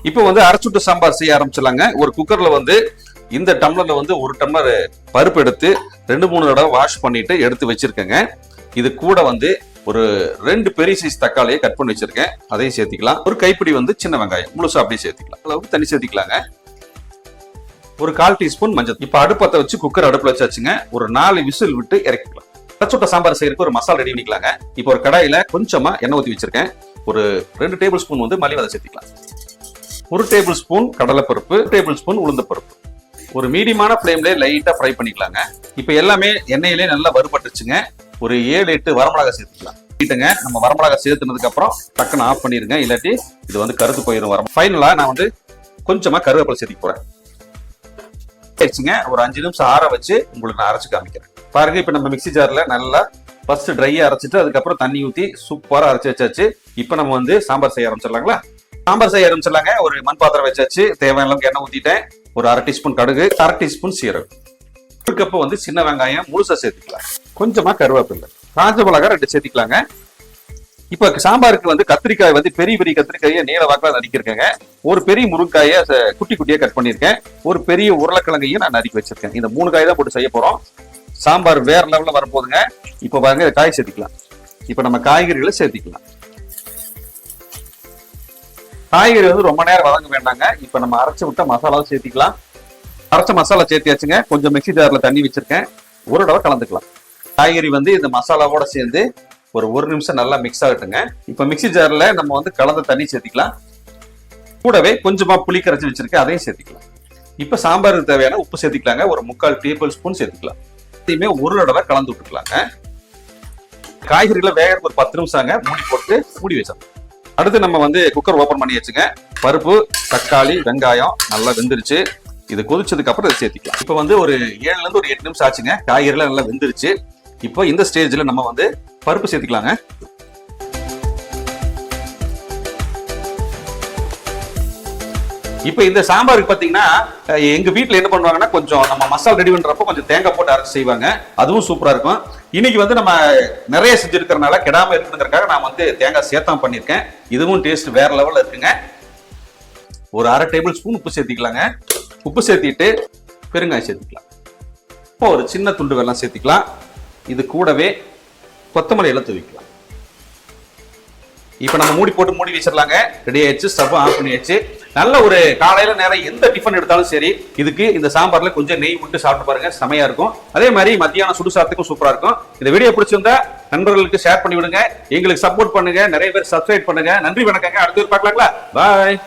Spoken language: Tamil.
இப்போ வந்து அரைச்சுட்டு சாம்பார் செய்ய ஆரம்பிச்சிடலாங்க. ஒரு குக்கர்ல வந்து இந்த டம்ளர்ல வந்து ஒரு டம்ளர் பருப்பு எடுத்து 2-3 தடவை வாஷ் பண்ணிட்டு எடுத்து வச்சிருக்கேங்க. இது கூட வந்து ஒரு 2 பெரிய சைஸ் தக்காளியை கட் பண்ணி வச்சிருக்கேன், அதையும் சேர்த்திக்கலாம். ஒரு கைப்பிடி வந்து சின்ன வெங்காயம் முழுசா அப்படியே சேர்த்திக்கலாம். அளவுக்கு தண்ணி சேர்த்திக்கலாங்க. ஒரு 1/4 டீஸ்பூன் மஞ்சள். இப்ப அடுப்பத்தை வச்சு குக்கர் அடுப்புல வச்சாச்சுங்க. ஒரு 4 விசில் விட்டு இறக்கிக்கலாம். அரைச்சுட்ட சாம்பார் செய்யறதுக்கு ஒரு மசாலா ரெடி பண்ணிக்கலாங்க. இப்போ ஒரு கடாயில கொஞ்சமா எண்ணெய் ஊற்றி வச்சிருக்கேன். ஒரு 2 டேபிள் ஸ்பூன் வந்து மல்லி விதை சேர்த்திக்கலாம். 1 டேபிள் ஸ்பூன் கடலைப்பருப்பு, 1 டேபிள் ஸ்பூன் உளுந்த பருப்பு. ஒரு மீடியமான ஃப்ளேம்ல லைட்டா ஃப்ரை பண்ணிக்கலாங்க. இப்போ எல்லாமே எண்ணெயிலே நல்லா வறுபட்டுச்சுங்க. ஒரு 7-8 வரமிளகாய் சேர்த்துக்கலாம். நம்ம வரமிளகாய் சேர்த்துனதுக்கு அப்புறம் டக்குன்னு ஆஃப் பண்ணிருங்க, இல்லாட்டி இது வந்து கருத்து போயிடும். ஃபைனலா நான் வந்து கொஞ்சமா கருவேப்பிலை சேர்த்துக்க போறேன். ஒரு 5 நிமிஷம் ஆற வச்சு உங்களுக்கு நான் அரைச்சு காமிக்கிறேன். பாருங்க, இப்ப நம்ம மிக்ஸி ஜார்ல நல்லா ஃபர்ஸ்ட் ட்ரையா அரைச்சிட்டு அதுக்கப்புறம் தண்ணி ஊத்தி சூப்பரா அரைச்சு வச்சாச்சு. இப்ப நம்ம வந்து சாம்பார் செய்ய ஆரம்பிச்சிடலாங்களா? சாம்பார் செய்ய ஆரம்பிச்சிடலாங்க. ஒரு மண் பாத்திரம் வச்சாச்சு. தேவையான அளவுக்கு எண்ணெய் ஊத்திட்டேன். ஒரு 1/2 டீஸ்பூன் கடுகு, 1/2 டீஸ்பூன் சீரகம், ஒரு கப்பு வந்து சின்ன வெங்காயம் முழுசா சேர்த்துக்கலாம். கொஞ்சமா கருவேப்பிலை, காஞ்ச மிளகாய் 2 சேர்த்துக்கலாங்க. இப்ப சாம்பாருக்கு வந்து கத்திரிக்காய் வந்து பெரிய பெரிய கத்திரிக்காயை நீல வாக்கில நறுக்கிருக்கேங்க. ஒரு பெரிய முருங்காயை குட்டி குட்டியா கட் பண்ணிருக்கேன். ஒரு பெரிய உருளைக்கிழங்கையும் நான் நறுக்கி வச்சிருக்கேன். இந்த 3 காய் தான் போட்டு செய்ய போறோம். சாம்பார் வேற லெவல்ல வரப்போகுதுங்க. இப்ப பாருங்க, காய் சேர்த்திக்கலாம். இப்ப நம்ம காய்கறிகளை சேர்த்திக்கலாம். காய்கறி வந்து ரொம்ப நேரம் வதங்க வேண்டாங்க. இப்ப நம்ம அரைச்சு விட்ட மசாலாவும் சேர்த்திக்கலாம். அரைச்ச மசாலா சேர்த்தியாச்சுங்க. கொஞ்சம் மிக்ஸி ஜார்ல தண்ணி வச்சிருக்கேன், ஒரு தடவை கலந்துக்கலாம். காய்கறி வந்து இந்த மசாலாவோட சேர்ந்து ஒரு 1 நிமிஷம் நல்லா மிக்ஸ் ஆகட்டுங்க. இப்ப மிக்ஸி ஜார்ல நம்ம வந்து கலந்த தண்ணி சேர்த்திக்கலாம். கூடவே கொஞ்சமா புளி கரைச்சி வச்சிருக்கேன், அதையும் சேர்த்திக்கலாம். இப்ப சாம்பாருக்கு தேவையான உப்பு சேர்த்திக்கலாங்க. ஒரு 3/4 டேபிள் ஸ்பூன் சேர்த்துக்கலாம். இதையுமே ஒரு தடவை கலந்து விட்டுக்கலாங்க. காய்கறிகளை வேக ஒரு 10 நிமிஷங்க மூடி போட்டு மூடி வச்சிடலாம். அடுத்து நம்ம வந்து குக்கர் ஓபன் பண்ணி வச்சுங்க. பருப்பு, தக்காளி, வெங்காயம் நல்லா வெந்துருச்சு. இது கொதிச்சதுக்கு அப்புறம் இதை சேர்த்திக்கலாம். இப்ப வந்து ஒரு 7ல இருந்து ஒரு 8 நிமிஷம் ஆச்சுங்க. காய்கறிலாம் நல்லா வெந்துருச்சு. இப்போ இந்த ஸ்டேஜ்ல நம்ம வந்து பருப்பு சேர்த்திக்கலாங்க. இப்ப இந்த சாம்பாருக்கு பாத்தீங்கன்னா எங்க வீட்டுல என்ன பண்ணுவாங்கன்னா, கொஞ்சம் நம்ம மசாலா ரெடி பண்றப்போ கொஞ்சம் தேங்காய் போட்டு அரைச்சு செய்வாங்க. அதுவும் சூப்பரா இருக்கும். இன்னைக்கு வந்து நம்ம நிறைய செஞ்சிருக்கிறதுனால கெடாம இருக்குங்கிறதுக்காக நான் வந்து தேங்காய் சேர்த்தாம பண்ணிருக்கேன். இதுவும் டேஸ்ட் வேற லெவல்ல இருக்குங்க. ஒரு 1/2 டேபிள் ஸ்பூன் உப்பு சேர்த்திக்கலாங்க. உப்பு சேர்த்திட்டு பெருங்காயம் சேர்த்திக்கலாம். இப்போ ஒரு சின்ன துண்டு வெல்லம் சேர்த்திக்கலாம். இது கூடவே கொத்தமல்லி இலை தூவிக்கலாம். இப்ப நம்ம மூடி போட்டு மூடி வச்சிடலாங்க. ரெடி ஆயிடுச்சு. ஸ்டவ் ஆஃப் பண்ணியாச்சு. நல்ல ஒரு காலையில நேரம் எந்த டிஃபன் எடுத்தாலும் சரி, இதுக்கு இந்த சாம்பார்ல கொஞ்சம் நெய் விட்டு சாப்பிட்டு பாருங்க, செமையா இருக்கும். அதே மாதிரி மத்தியானம் சுடு சாதத்துக்கும் சூப்பரா இருக்கும். இந்த வீடியோ பிடிச்சிருந்தா நண்பர்களுக்கு ஷேர் பண்ணி விடுங்க. எங்களுக்கு சப்போர்ட் பண்ணுங்க. நிறைய பேர் சப்ஸ்கிரைப் பண்ணுங்க. நன்றி, வணக்கங்க. அடுத்த பார்க்கலாங்களா? பாய்.